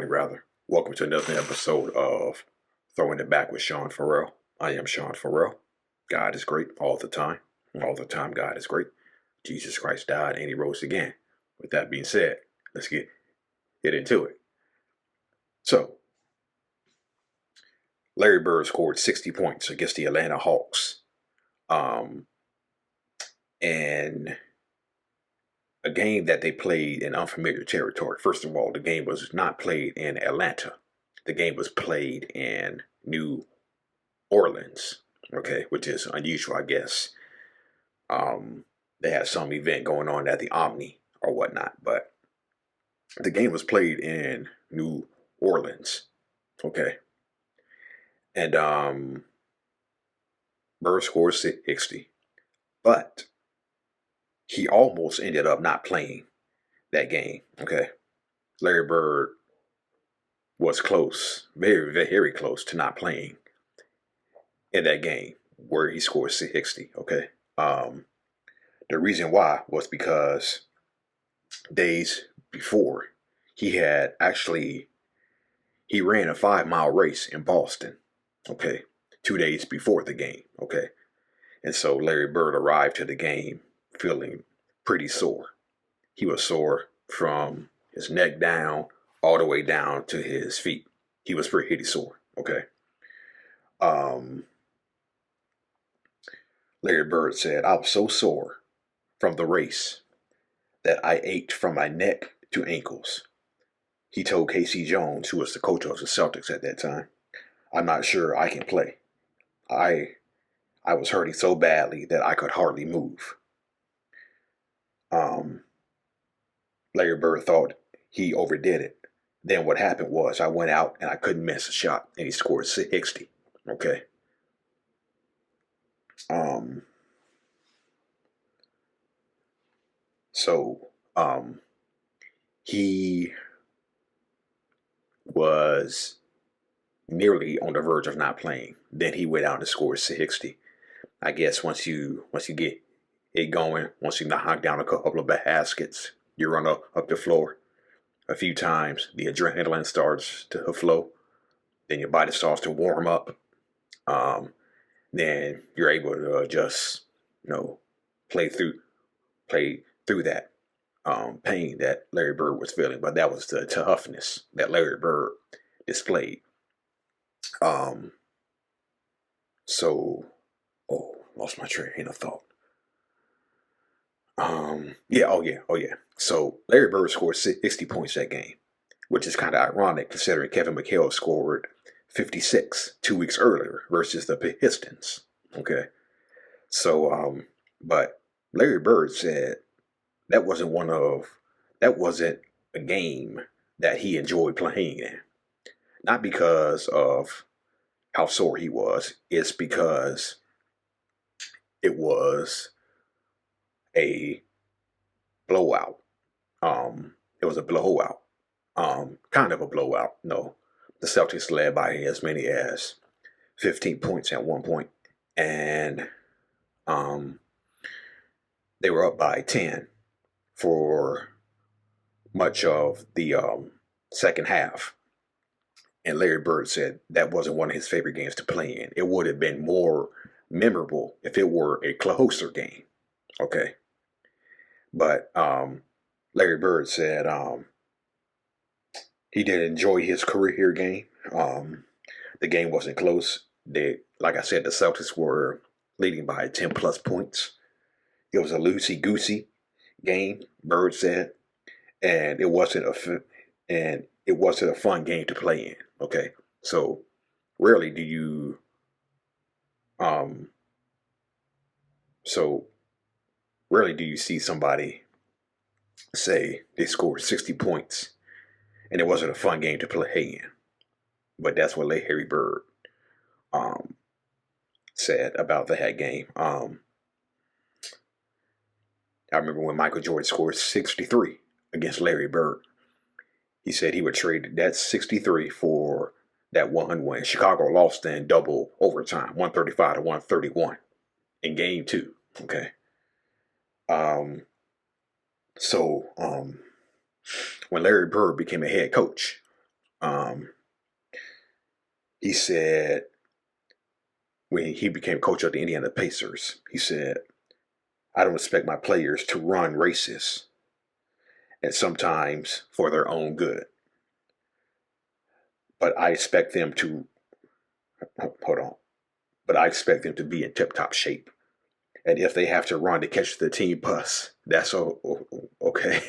morning, rather. Welcome to another episode of Throwing It Back with Sean Farrell. I am Sean Farrell. God is great all the time. All the time, God is great. Jesus Christ died and he rose again. With that being said, let's get into it. So, Larry Bird scored 60 points against the Atlanta Hawks. And a game that they played in unfamiliar territory. First of all, the game was not played in Atlanta. The game was played in New Orleans, okay, which is unusual, I guess. They had some event going on at the Omni or whatnot, but the game was played in New Orleans, okay. And Bird scored 60, but he almost ended up not playing that game, okay. Larry Bird was close, very, very close to not playing in that game where he scored 60, okay. The reason why was because days before he ran a 5-mile race in Boston, okay, 2 days before the game, okay. And so Larry Bird arrived to the game feeling pretty sore. He was sore from his neck down all the way down to his feet. He was pretty sore, okay. Larry Bird said, "I was so sore from the race that I ached from my neck to ankles." He told Casey Jones, who was the coach of the Celtics at that time, "I'm not sure I can play. I was hurting so badly that I could hardly move." Larry Bird thought he overdid it. Then what happened was I went out and I couldn't miss a shot, and he scored 60. Okay. He was nearly on the verge of not playing. Then he went out and scored 60. I guess once you get it going, once you knock down a couple of baskets, you run up the floor a few times, the adrenaline starts to flow, then your body starts to warm up. Then you're able to just, play through that pain that Larry Bird was feeling. But that was the toughness that Larry Bird displayed. Lost my train of thought. So Larry Bird scored 60 points that game, which is kind of ironic considering Kevin McHale scored 56 2 weeks earlier versus the Pistons. Okay. So, but Larry Bird said that wasn't a game that he enjoyed playing in. Not because of how sore he was, it's because it was a blowout. It was a blowout. Kind of a blowout. No, the Celtics led by as many as 15 points at one point, and they were up by 10 for much of the second half. And Larry Bird said that wasn't one of his favorite games to play in. It would have been more memorable if it were a closer game. Okay. But Larry Bird said he did enjoy his career game. The game wasn't close. Like I said, the Celtics were leading by 10 plus points. It was a loosey-goosey game, Bird said, and it wasn't a fun game to play in. Okay, so rarely do you see somebody say they scored 60 points and it wasn't a fun game to play in. But that's what Larry Bird said about that game. I remember when Michael Jordan scored 63 against Larry Bird. He said he would trade that 63 for that one when Chicago lost in double overtime, 135 to 131 in game 2. Okay. When Larry Bird became a head coach, He said when he became coach of the Indiana Pacers, he said, "I don't expect my players to run races, and sometimes for their own good, but I expect them to but I expect them to be in tip-top shape. And if they have to run to catch the team bus, that's okay."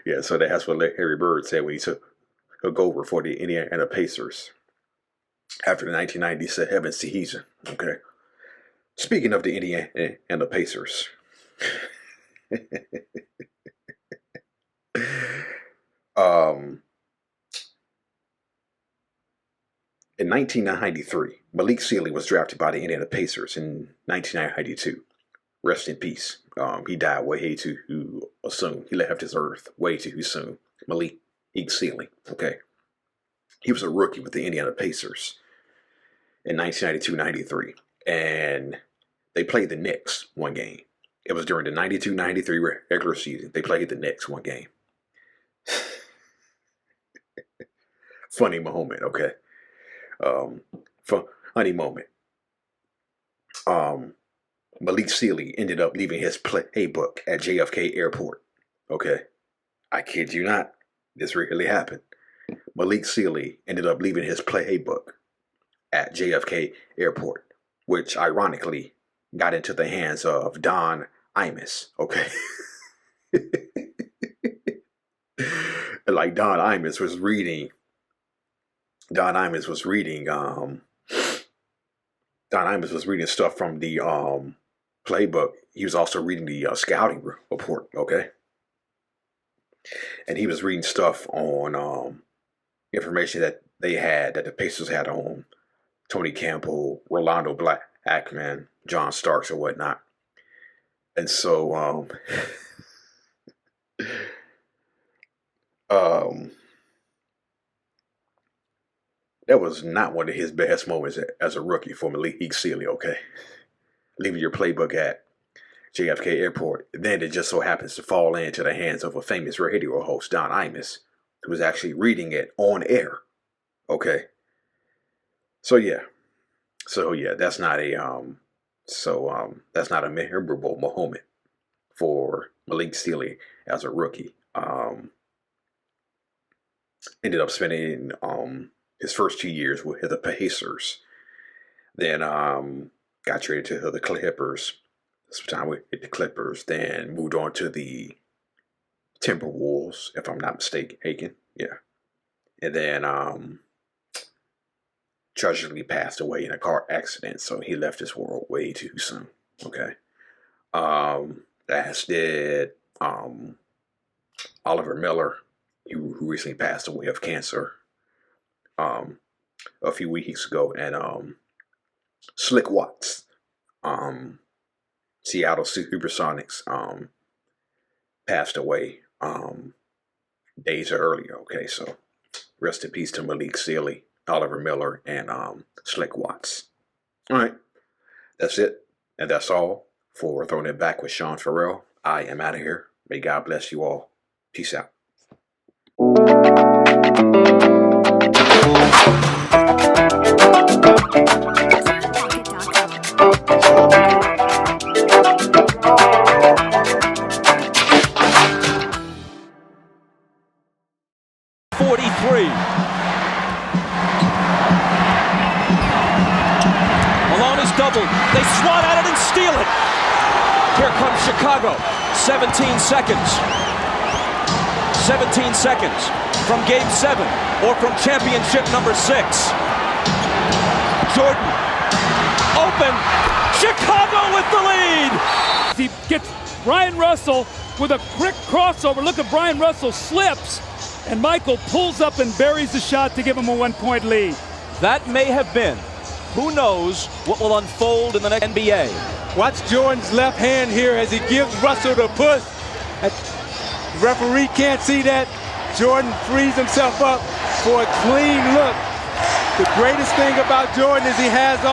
Yeah, so that's what Larry Bird said when he took over for the Indiana Pacers after the 1997 season. Okay. Speaking of the Indiana and the Pacers, in 1993, Malik Sealy was drafted by the Indiana Pacers in 1992. Rest in peace. He died way too soon. He left this earth way too soon. Malik Sealy. Okay. He was a rookie with the Indiana Pacers in 1992-93. And they played the Knicks one game. It was during the 92-93 regular season. They played the Knicks one game. Funny moment, okay? Funny moment. Malik Sealy ended up leaving his playbook at JFK Airport. Okay. I kid you not. This really happened. Malik Sealy ended up leaving his playbook at JFK Airport, which ironically got into the hands of Don Imus. Okay. Like Don Imus was reading stuff from the playbook. He was also reading the scouting report, okay? And he was reading stuff on information that the Pacers had on Tony Campbell, Rolando Blackman, John Starks, and whatnot. And so that was not one of his best moments as a rookie for Malik Sealy, okay? Leaving your playbook at JFK Airport. Then it just so happens to fall into the hands of a famous radio host, Don Imus, who was actually reading it on air. Okay. So yeah, that's not a memorable moment for Malik Sealy as a rookie. Ended up spending his first 2 years with the Pacers. Then got traded to the Clippers. Some time with the Clippers. Then moved on to the Timberwolves, if I'm not mistaken. Yeah. And then tragically passed away in a car accident, so he left this world way too soon. Okay. As did Oliver Miller, who recently passed away of cancer a few weeks ago, and Slick Watts, Seattle Supersonics, passed away days earlier. Okay, so rest in peace to Malik Sealy, Oliver Miller, and Slick Watts. All right, that's it, and that's all for Throwing It Back with Sean Farrell. I am out of here. May God bless you all. Peace out. Malone is doubled. They swat at it and steal it. Here comes Chicago. 17 seconds. 17 seconds from Game 7 or from championship number 6. Jordan. Open. Chicago with the lead. He gets Brian Russell with a quick crossover. Look at Brian Russell slips. And Michael pulls up and buries the shot to give him a 1-point lead. That may have been. Who knows what will unfold in the next NBA. Watch Jordan's left hand here as he gives Russell the push. The referee can't see that. Jordan frees himself up for a clean look. The greatest thing about Jordan is he has